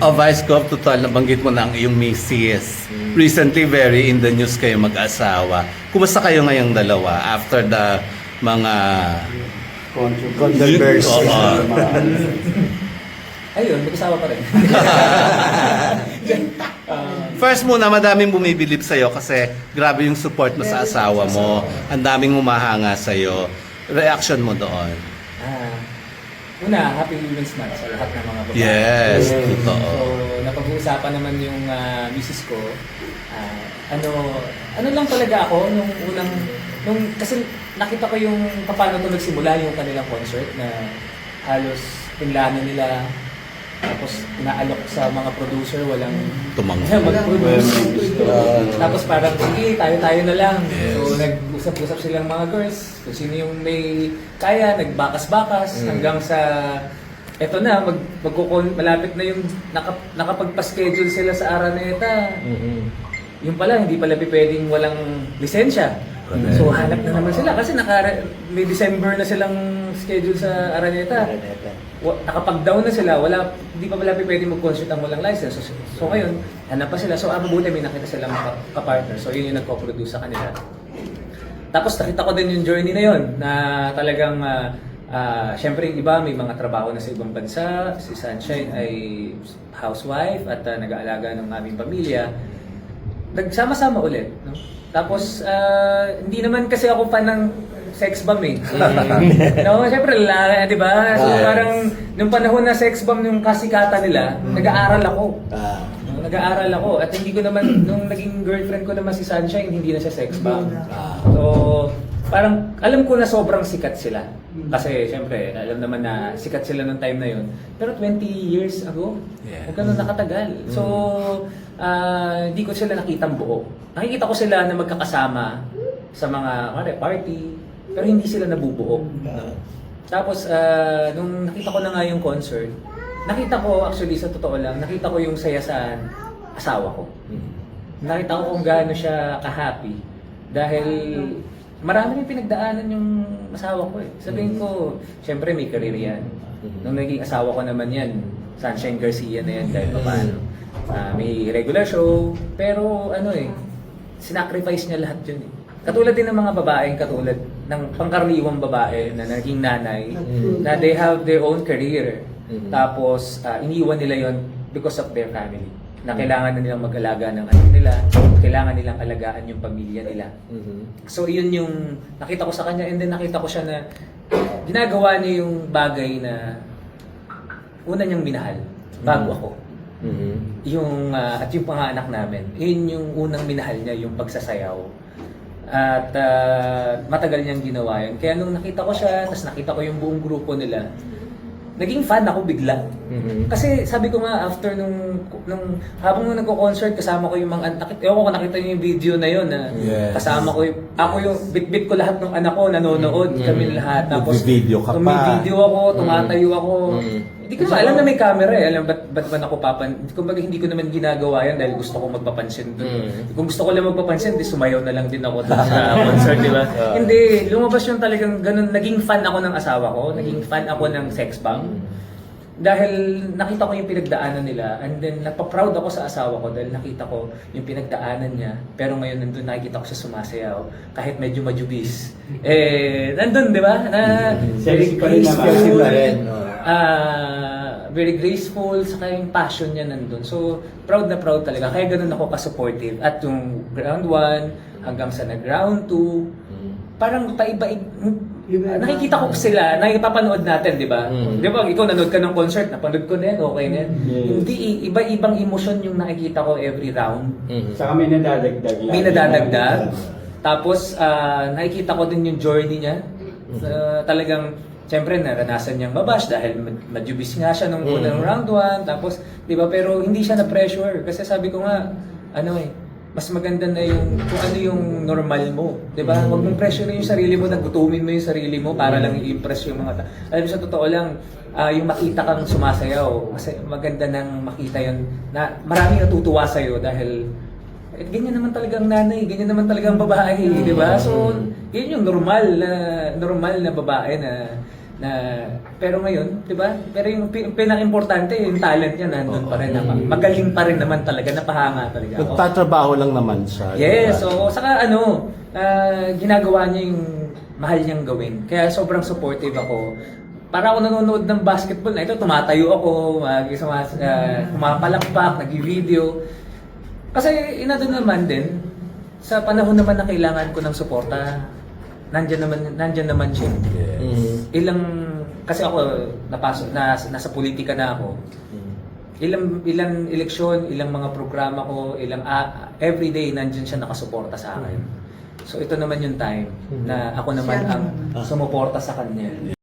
Vice Gov, total, nabanggit mo na ang iyong misis. Recently, very in the news kayo mag-asawa. Kumusta kayo ngayong dalawa after the mga... Controversy. Oo. Ayun, mag-asawa pa rin. First muna, madaming bumibilib sa'yo kasi grabe yung support mo sa asawa mo. Ang daming humahanga sa'yo. Reaction mo doon? Una, happy Women's Month sa lahat ng mga babae. Yes, So, totoo. napag-uusapan naman yung misis ko. Ano lang talaga ako kasi nakita ko yung paano ito nagsimula yung kanilang concert na halos pinlano nila. Tapos inaalok sa mga producer, walang mag-produce. Tapos parang, sige, tayo na lang. Yes. So nag-usap-usap silang mga girls. Kung sino yung may kaya, nagbakas-bakas hanggang sa eto na, malapit na yung nakapagpa-schedule sila sa Araneta. Yung pala, hindi pala pwedeng walang lisensya. So hanap na naman sila kasi may December na silang schedule sa Araneta. Nakapag-down na sila, hindi pa pala pwedeng mag-concert ang walang license. So ngayon, hanap pa sila. So mabuti may nakita silang ka-partner. So yun yung nagpo-produce sa kanila. Tapos nakita ko din yung journey na yun na talagang syempre yung iba may mga trabaho na sa ibang bansa. Si Sunshine ay housewife at nag-aalaga ng aming pamilya. Nagsama-sama ulit. No? Tapos hindi naman kasi ako fan ng sex bomb eh. No, syempre lalaki, 'di ba? So parang nung panahon na sex bomb yung kasikatan nila, nag-aaral ako. Nag-aaral ako at hindi ko naman nung naging girlfriend ko naman si Sunshine, hindi na siya sex bomb. So parang alam ko na sobrang sikat sila. Kasi syempre, alam naman na sikat sila nung time na 'yon. Pero 20 years ago, huwag ganun nakatagal. So hindi ko sila nakitang buo. Nakikita ko sila na magkakasama sa mga party, pero hindi sila nabubuo. Tapos, nung nakita ko na nga yung concert, nakita ko actually sa totoo lang, nakita ko yung saya sa asawa ko. Nakita ko kung gaano siya ka-happy. Dahil marami rin pinagdaanan yung asawa ko eh. Sabihin ko, syempre may career yan. Nung naging asawa ko naman yan, Sunshine Garcia na yan kahit pa paano. May regular show, pero sinacrifice niya lahat yun eh. Katulad din ng mga babaeng katulad ng pangkaraniwang babae na naging nanay, na they have their own career. Tapos iniwan nila yon because of their family. Na kailangan na nilang mag-alaga ng anak nila, kailangan nilang alagaan yung pamilya nila. So yun yung nakita ko sa kanya, and then nakita ko siya na ginagawa niya yung bagay na una niyang minahal bago ako. Yung at yung panganak namin, yun yung unang minahal niya, yung pagsasayaw. At matagal niyang ginawa yun. Kaya nung nakita ko siya, tapos nakita ko yung buong grupo nila, naging fan ako bigla. Kasi sabi ko nga, after habang nagko-concert, kasama ko yung mga anak. Ewan ko kung nakita niyo yung video na yun. Kasama ko ako yung bit-bit ko lahat ng anak ko, nanonood kami lahat. Tapos video ka pa. Video ako, tumatayo ako. Hindi ko alam na may camera eh. Alam ba't man ako kumbaga hindi ko naman ginagawa yan dahil gusto ko magpapansin doon. Kung gusto ko lang magpapansin, di sumayaw na lang din ako doon sa concert, di ba? Hindi, lumabas yung talagang ganun. Naging fan ako ng asawa ko, naging fan ako ng sex bomb. Dahil nakita ko yung pinagdaanan nila, and then napaproud ako sa asawa ko dahil nakita ko yung pinagdaanan niya. Pero ngayon nandun nakikita ko siya sumasayaw kahit medyo majubis. Nandun, di ba? Sexy pa rin naman. Very graceful, saka yung passion niya nandun. So, proud na proud talaga. Kaya ganun ako ka-supportive. At yung round 1 hanggang sa nag-round 2, parang nakikita ko sila, nakipapanood natin, di ba? Di ba, ikaw nanood ka ng concert, napanood ko na yan, okay na yan. Hindi, iba-ibang emosyon yung nakikita ko every round. Saka may nadadagdag lang. May nadadagdag. Tapos, nakikita ko din yung journey niya. Talagang, siyempre, naranasan niyang mabash dahil madjubis nga siya nung unang round 1. Tapos, di ba, pero hindi siya na-pressure. Kasi sabi ko nga, mas maganda na yung kung ano yung normal mo, 'di ba? Huwag mong pressure yung sarili mo, nagutumin mo yung sarili mo para lang i-impress yung mga alam mo, sa totoo lang, yung makita kang sumasayaw, kasi maganda nang makita yun na maraming natutuwa sa iyo dahil ganyan naman talagang nanay, ganyan naman talagang babae, 'di ba? So, yun yung normal na babae na pero ngayon, 'di ba? Pero yung pinaka-importante, yung talent niya nandun pa rin naman. Magaling pa rin naman talaga, napahanga talaga ako. Nagtatrabaho lang naman siya. Yes, diba? so saka ginagawa niya yung mahal niyang gawin. Kaya sobrang supportive ako. Para ako nanonood ng basketball na ito, tumatayo ako, pumapalakpak, nag-video. Kasi inadun naman din, sa panahon naman na kailangan ko ng suporta, nandyan naman siya. Kasi ako napasok nasa politika na ako. Ilang eleksyon, ilang mga programa ko, everyday nandiyan siya nakasuporta sa akin. So ito naman yung time na ako naman ang sumuporta sa kanya.